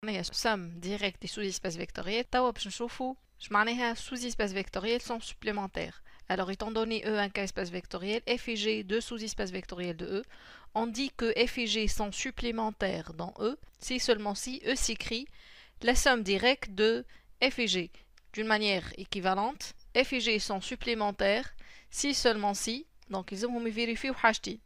معناها somme directe des sous-espaces vectoriels. توا باش نشوفوا اش معناها sous-espaces vectoriels sont supplémentaires. Alors étant donné E un cas espace vectoriel, F et G deux sous-espaces vectoriels de E, on dit que F et G sont supplémentaires dans E si seulement si E s'écrit la somme directe de F et G. D'une manière équivalente, F et G sont supplémentaires si seulement si, donc ils vont me vérifier حاجتين.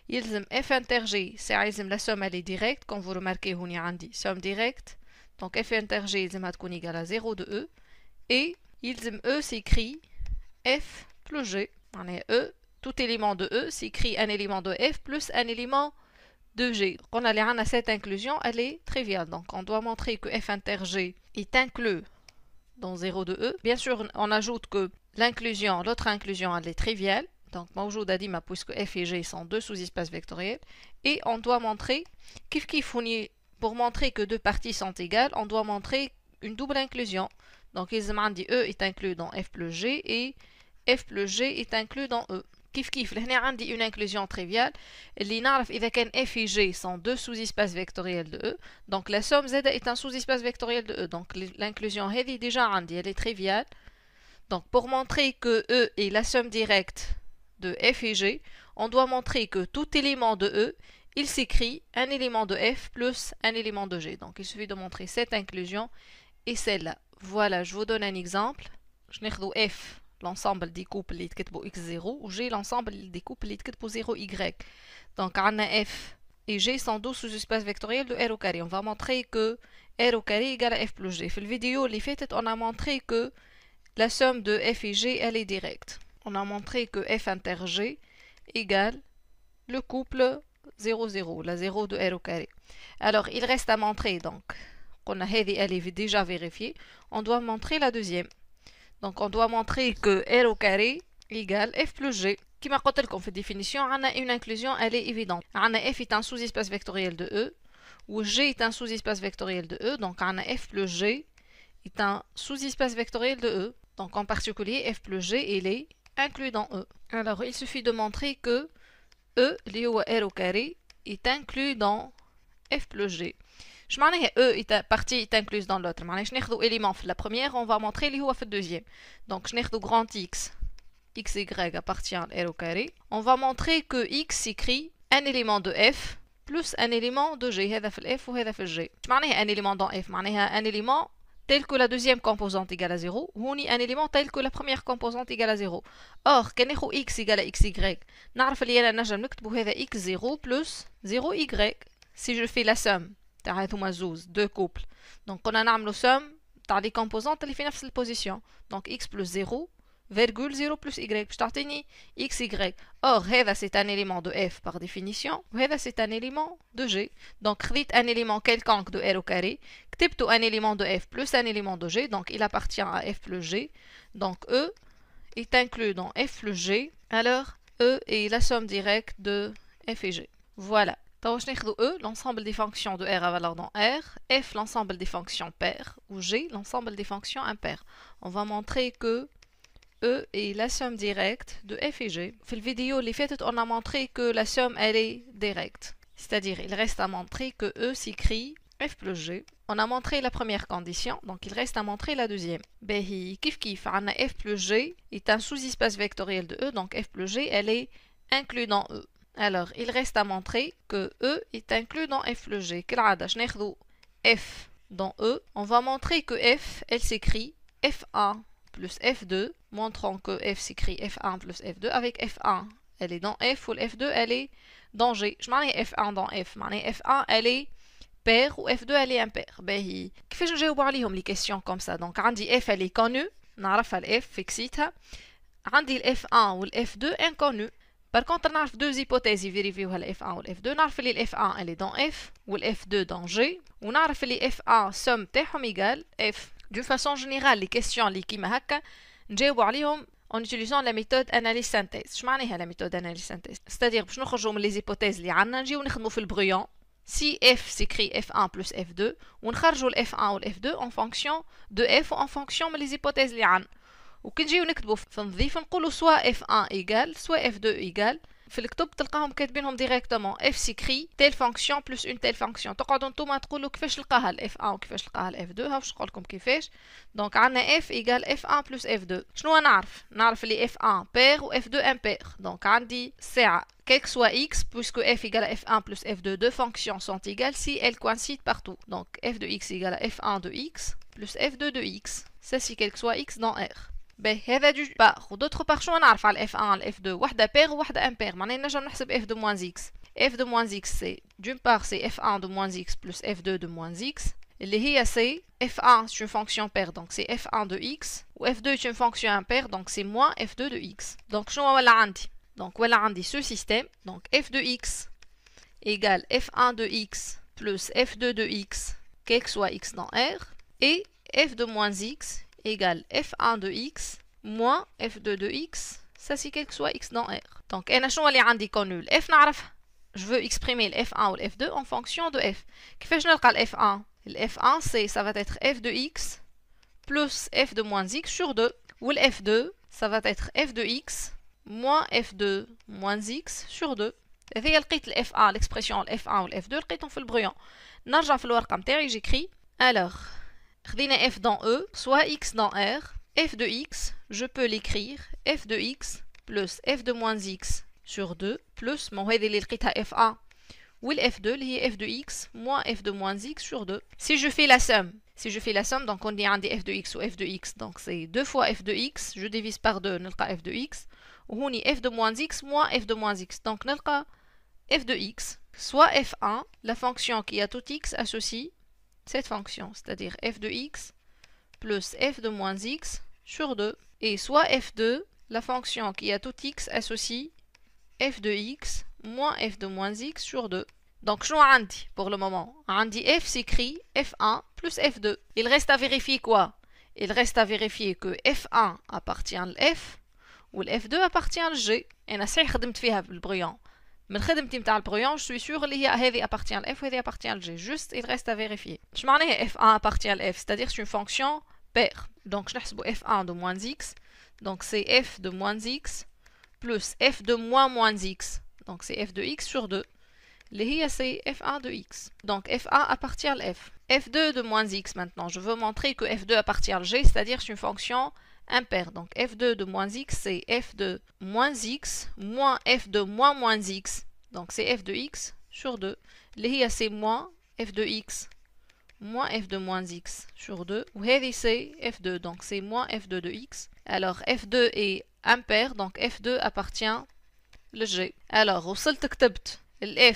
يلزم F inter G, c'est la somme elle est directe, comme vous remarquez هوني عندي somme directe, donc F inter G يلزمها تكون égale à 0 de E, et يلزم E s'écrit F plus G, E, tout élément de E s'écrit un élément de F plus un élément de G. On a cette inclusion, elle est triviale, donc on doit montrer que F inter G est inclus dans 0 de E. Bien sûr, on ajoute que l'inclusion, l'autre inclusion, elle est triviale. Donc, موجود ديما puisque F et G sont deux sous-espaces vectoriels. Et on doit montrer, pour montrer que deux parties sont égales, on doit montrer une double inclusion. Donc, ils demandent E est inclus dans F plus G et F plus G est inclus dans E. كيف لهنا عندي une inclusion triviale اللي نعرف إذا كان F et G sont deux sous-espaces vectoriels de E. Donc, la somme Z est un sous-espace vectoriel de E. Donc, l'inclusion هذه déjà عندي, elle est triviale. Donc, pour montrer que E est la somme directe de F et G, on doit montrer que tout élément de E, il s'écrit un élément de F plus un élément de G. Donc il suffit de montrer cette inclusion et celle-là. Voilà, je vous donne un exemple. Je n'ai F, l'ensemble des couples اللي يتكتبوا x0, ou G, l'ensemble des couples اللي يتكتبوا 0y. Donc on a F et G sont deux sous-espaces vectoriels de R au carré. On va montrer que R au carré égale à F plus G. Dans la vidéo اللي فاتت, on a montré que la somme de F et G, elle est directe. On a montré que F inter G égale le couple 0, 0, la 0 de R au carré. Alors, il reste à montrer, donc, qu'on a elle est déjà vérifiée, on doit montrer la deuxième. Donc, on doit montrer que R au carré égale F plus G. Qui m'a dit qu'on fait définition, on a une inclusion, elle est évidente. On a F est un sous-espace vectoriel de E, ou G est un sous-espace vectoriel de E, donc on a F plus G est un sous-espace vectoriel de E. Donc, en particulier, F plus G, il est inclus dans E. Alors, il suffit de montrer que E, اللي هو R au carré, est inclus dans F plus G. Je m'en ai E est partie est incluse dans l'autre. Je n'ai élément la première, on va montrer اللي هو في deuxième. Donc, je n'ai grand X, XY appartient à R au carré. On va montrer que X s'écrit un élément de F plus un élément de G. هذا في الF وهذا في G. Je m'en ai un élément dans F, un élément tel que la deuxième composante égale à 0, ou un élément tel que la première composante égale à 0. Or, quand on a x égale à xy, نعرف اللي أنا نجم نكتبو هذا x0 plus 0y. Si je fais la somme تاع هذوما زوز, deux couples, donc on a نعملو somme تاع les composantes اللي في نفس البوزيسيون. Donc x plus 0, virgule 0 plus y, باش تعطيني xy. Or, هذا c'est un élément de f par définition, وهذا c'est un élément de g. Donc, خذيت un élément quelconque de r au carré, كتبتو un élément de f plus un élément de g, donc il appartient à f plus g. Donc, E est inclus dans f plus g, alors E est la somme directe de f et g. Voilà. Donc, je n'ai E, l'ensemble des fonctions de R à valeur dans R, F, l'ensemble des fonctions paires, ou G, l'ensemble des fonctions impaires. On va montrer que E est la somme directe de F et G. Dans la vidéo, on a montré que la somme, elle est directe. C'est-à-dire, il reste à montrer que E s'écrit F plus G. On a montré la première condition, donc il reste à montrer la deuxième. Kif kif, on a F plus G est un sous-espace vectoriel de E, donc F plus G, elle est inclue dans E. Alors, il reste à montrer que E est inclus dans F plus G. F dans E. On va montrer que F, elle s'écrit F1 plus F2, montrant que F s'écrit F1 plus F2 avec F1. Elle est dans F ou F2, elle est dans G. Je m'en ai F1 dans F. F1, elle est paire ou F2, elle est impaire. كيفاش نجاوب عليهم les questions comme ça. Donc, عندي F, elle est connue. نعرفها ال F, فيكسيتها. عندي ال F1 ou ال F2 inconnu. Par contre, on a deux hypothèses, vérifier le F1 ou le F2. On a le F1, elle est dans F, ou le F2 dans G. On a le F1, somme تاعهم égale F. D'une façon générale, les questions اللي كيما هكا نجاوبوا عليهم en utilisant la méthode analyse-synthèse. شو معناها la méthode analyse-synthèse? C'est-à-dire باش نخرجوا من les hypothèses اللي عندنا نجيو نخدموا في البرويون. Si F s'écrit F1 plus F2, ونخرجوا ال F1 ou le F2 en fonction de F ou en fonction من les hypothèses اللي عندنا. وكي نجيو نكتبوا في نظيف نقولوا soit F1 égale soit F2 égale في الكتب تلقاهم كاتبينهم ديريكتومون اف سيكري تيل فونكسيون بلس اون تيل فونكسيون. تقعدوا نتوما تقولوا كيفاش نلقاها الاف 1 وكيفاش نلقاها الاف 2. ها واش نقول لكم كيفاش. دونك عندنا اف ايكال اف 1 بلس اف 2. شنو نعرف اللي اف 1 بير و اف 2 امبير. دونك عندي ساعه quel que soit x, puisque f égale à f1 plus f2, deux fonctions sont égales si elles coïncident partout. Donc f de x égale à f1 de x plus f2 de x. Ça si quel que soit x dans R. Ben, هذا d'une part. D'autre part, شنو نعرف على f1 على f2 واحدة pair وواحدة impair. معناها نجم نحسب f de moins x. f de moins x c'est d'une part c'est f1 de moins x plus f2 de moins x. اللي هي c'est f1 c'est une fonction paire donc c'est f1 de x ou f2 est une fonction impaire donc c'est moins f2 de x. Donc شنو ولا عندي. Donc voilà عندي ce système. Donc f de x égale f1 de x plus f2 de x quel que soit x dans R et f de moins x égale f1 de x moins f2 de x, ça c'est quel que soit x dans R. Donc أنا شنو اللي عندي كونول f نعرف. Je veux exprimer le f1 ou le f2 en fonction de f. كيفاش نلقى ال f1. Le f1 c'est ça va être f de x plus f de moins x sur 2 ou le f2 ça va être f de x moins f2 moins x sur 2. هذه لقيت ال f1 l'expression ال f1 و ال f2 لقيتهم في البرويون. نرجع في الورقة متاعي j'écris alors خذينا f dans E soit x dans R. f de x, je peux l'écrire f de x plus f de moins x sur 2 plus mon هذه اللي لقيتها f1 ou le f2 اللي هي f de x moins f de moins x sur 2. Si je fais la somme, donc on dit عندي f de x ou f de x, donc c'est 2 fois f de x, je divise par 2 نلقى f de x وهوني f de moins x moins f de moins x, donc نلقى f de x soit f1 la fonction qui a tout x associe cette fonction, c'est-à-dire f de x plus f de moins x sur 2 et soit f2 la fonction qui a tout x associe f de x moins f de moins x sur 2. Donc شنو عندي pour le moment. عندي f s'écrit f1 plus f2. Il reste à vérifier quoi. Il reste à vérifier que f1 appartient à f ou f2 appartient à g. أنا صحيح خدمت فيها بالبرويون. من خدمتي متاع البرويون je suis sûr اللي هي هذه appartient à f وهذه appartient à g. Juste il reste à vérifier. اش معناها f1 appartient à f, c'est-à-dire c'est une fonction paire. Donc je نحسبوا f1 de moins x. Donc c'est f de moins x plus f de moins x. Donc c'est f de x sur 2. اللي هي c'est f1 de x. Donc f1 appartient à f. f2 de moins x maintenant. Je veux montrer que f2 appartient à g, c'est-à-dire c'est une fonction impaire. Donc f2 de moins x c'est f de moins x moins f de moins x. Donc c'est f de x sur 2. اللي هي c'est moins f de x moins f de moins x sur 2. Ou هذه c'est f2. Donc c'est moins f2 de x. Alors f2 est impaire. Donc f2 appartient le g. Alors وصلت كتبت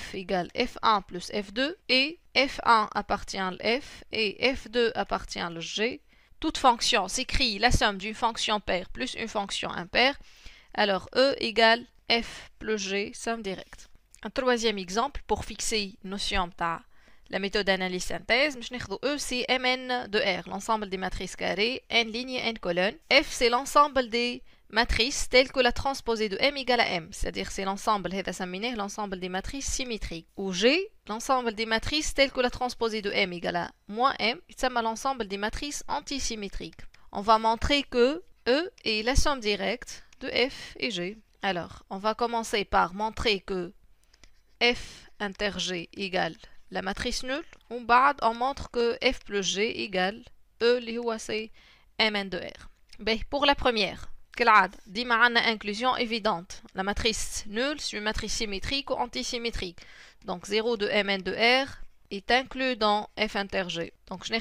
f égale f1 plus f2 et f1 appartient à f et f2 appartient à g. Toute fonction s'écrit la somme d'une fonction paire plus une fonction impaire. Alors e égale f plus g, somme directe. Un troisième exemple pour fixer notion de la méthode d'analyse synthèse. E c'est Mn de R, l'ensemble des matrices carrées, n lignes et n colonnes. F c'est l'ensemble des matrices telles que la transposée de M égale à M, c'est-à-dire c'est l'ensemble des matrices symétriques. Ou G, l'ensemble des matrices telles que la transposée de M égale à moins M, c'est l'ensemble des matrices antisymétriques. On va montrer que E est la somme directe de F et G. Alors, on va commencer par montrer que F inter G égale la matrice nulle. On montre que F plus G égale E, اللي هو c'est Mn de R. Ben, pour la première, ديما عندنا inclusion évidente. La matrice nulle, c'est une matrice symétrique ou antisymétrique. Donc 0 de Mn de R est inclus dans F inter G. Donc je n'ai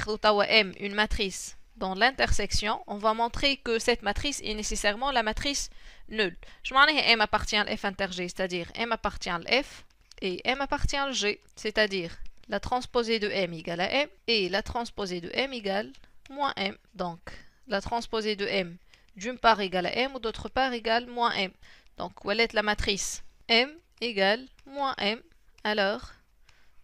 M, une matrice dans l'intersection. On va montrer que cette matrice est nécessairement la matrice nulle. Je m'en ai M appartient à F inter G, c'est-à-dire M appartient à F et M appartient à G, c'est-à-dire la transposée de M égale à M et la transposée de M égale moins M. Donc la transposée de M d'une part égale à M ou d'autre part égale moins M. Donc, quelle est la matrice? M égale moins M. Alors,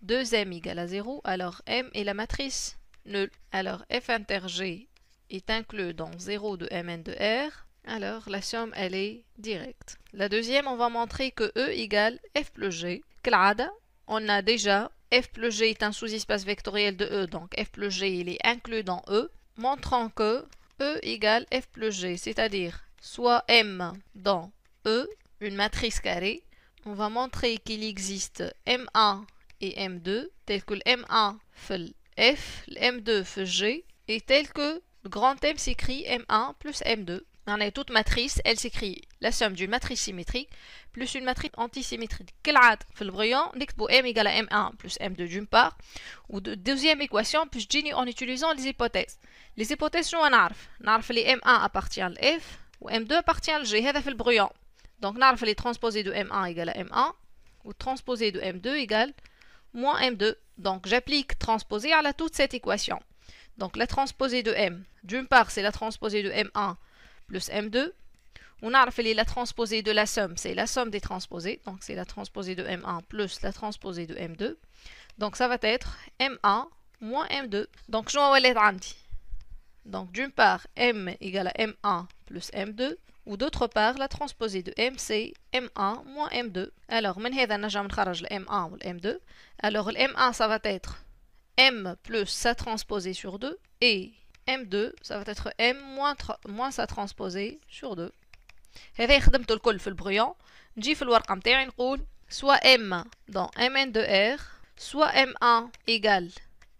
2M égale à 0. Alors, M est la matrice nulle. Alors, F inter G est inclus dans 0 de Mn de R. Alors, la somme, elle est directe. La deuxième, on va montrer que E égale F plus G. كالعادة, on a déjà F plus G est un sous-espace vectoriel de E. Donc, F plus G, il est inclus dans E. Montrant que E égale F plus G, c'est-à-dire soit M dans E, une matrice carrée, on va montrer qu'il existe M1 et M2, tel que le M1 fait le F, le M2 fait G, et tel que le grand M s'écrit M1 plus M2. On a toute matrice, elle s'écrit la somme d'une matrice symétrique plus une matrice antisymétrique. كالعادة في البريون نكتبوا M égale à M1 plus M2 d'une part, ou de deuxième équation puis je en utilisant les hypothèses. Les hypothèses شنو نعرف les M1 appartient à F ou M2 appartient à G. هذا في البريون. Donc نعرف les transposés de M1 égale à M1 ou transposé de M2 égale moins M2. Donc j'applique transposé à toute cette équation. Donc la transposée de M, d'une part c'est la transposée de M1 plus M2. On a fait la transposée de la somme, c'est la somme des transposés. Donc c'est la transposée de M1 plus la transposée de M2. Donc ça va être M1 moins M2. Donc je vais عندي. Donc d'une part M égale à M1 plus M2. Ou d'autre part la transposée de M c'est M1 moins M2. Alors من هذا نجم نخرج le M1 ou le M2. Alors le M1 ça va être M plus sa transposée sur 2 et M2 ça va être M moins sa transposée sur 2. هذا خدمته الكل في البريون. نجي في الورقة متاعي نقول soit M dans Mn de R soit M1 égale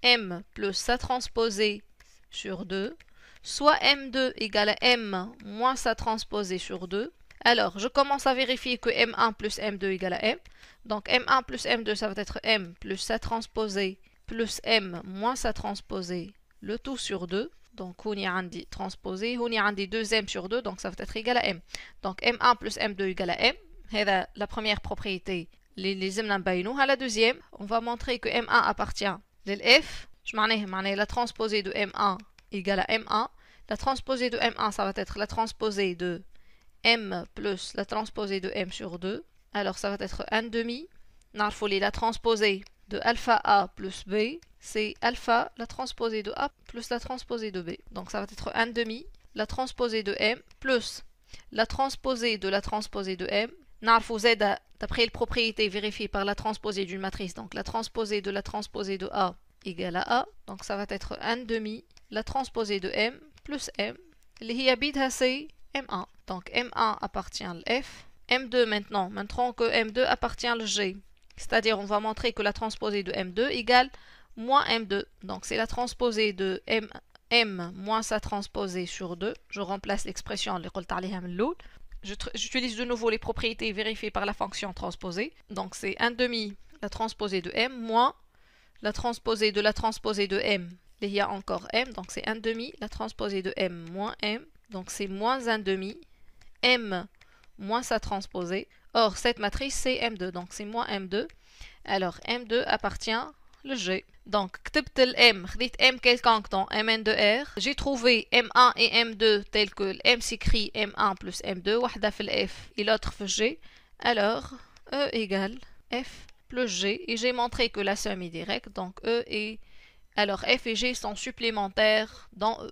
M plus sa transposée sur 2 soit M2 égale à M moins sa transposée sur 2. Alors, je commence à vérifier que M1 plus M2 égale à M. Donc, M1 plus M2, ça va être M plus sa transposée plus M moins sa transposée, le tout sur 2. Donc, on y a dit transposé, on y a dit 2M sur 2, donc ça va être égal à M. Donc, M1 plus M2 égale à M. C'est la première propriété. Les à la deuxième, on va montrer que M1 appartient à F. Je m'en ai la transposée de M1 égale à M1. La transposée de M1, ça va être la transposée de M plus la transposée de M sur 2. Alors, ça va être 1 demi. La transposée de alpha A plus B, c'est alpha, la transposée de A plus la transposée de B. Donc, ça va être 1 demi. La transposée de M plus la transposée de la transposée de M. نعرفوا Z d'après les propriétés vérifiées par la transposée d'une matrice. Donc, la transposée de la transposée de A égale à A. Donc, ça va être 1 demi. La transposée de M plus M. اللي هي بيدها c'est M1. Donc M1 appartient à F. M2 maintenant, montrons que M2 appartient à G. C'est-à-dire on va montrer que la transposée de M2 égale moins M2. Donc c'est la transposée de M moins sa transposée sur 2. Je remplace l'expression اللي قلت عليها من الأول. J'utilise de nouveau les propriétés vérifiées par la fonction transposée. Donc c'est 1 demi la transposée de M moins la transposée de M. Il y a encore M, donc c'est 1 demi la transposée de M moins M. Donc c'est moins 1 demi M moins sa transposée. Or cette matrice c'est M2, donc c'est moins M2. Alors M2 appartient le G. Donc كتبت M, خديت M quelconque dans Mn de R. J'ai trouvé M1 et M2 tel que M s'écrit M1 plus M2, واحدة في le F et l'autre في G. Alors E égale F plus G. Et j'ai montré que la somme est directe, donc E est... Alors F et G sont supplémentaires dans E.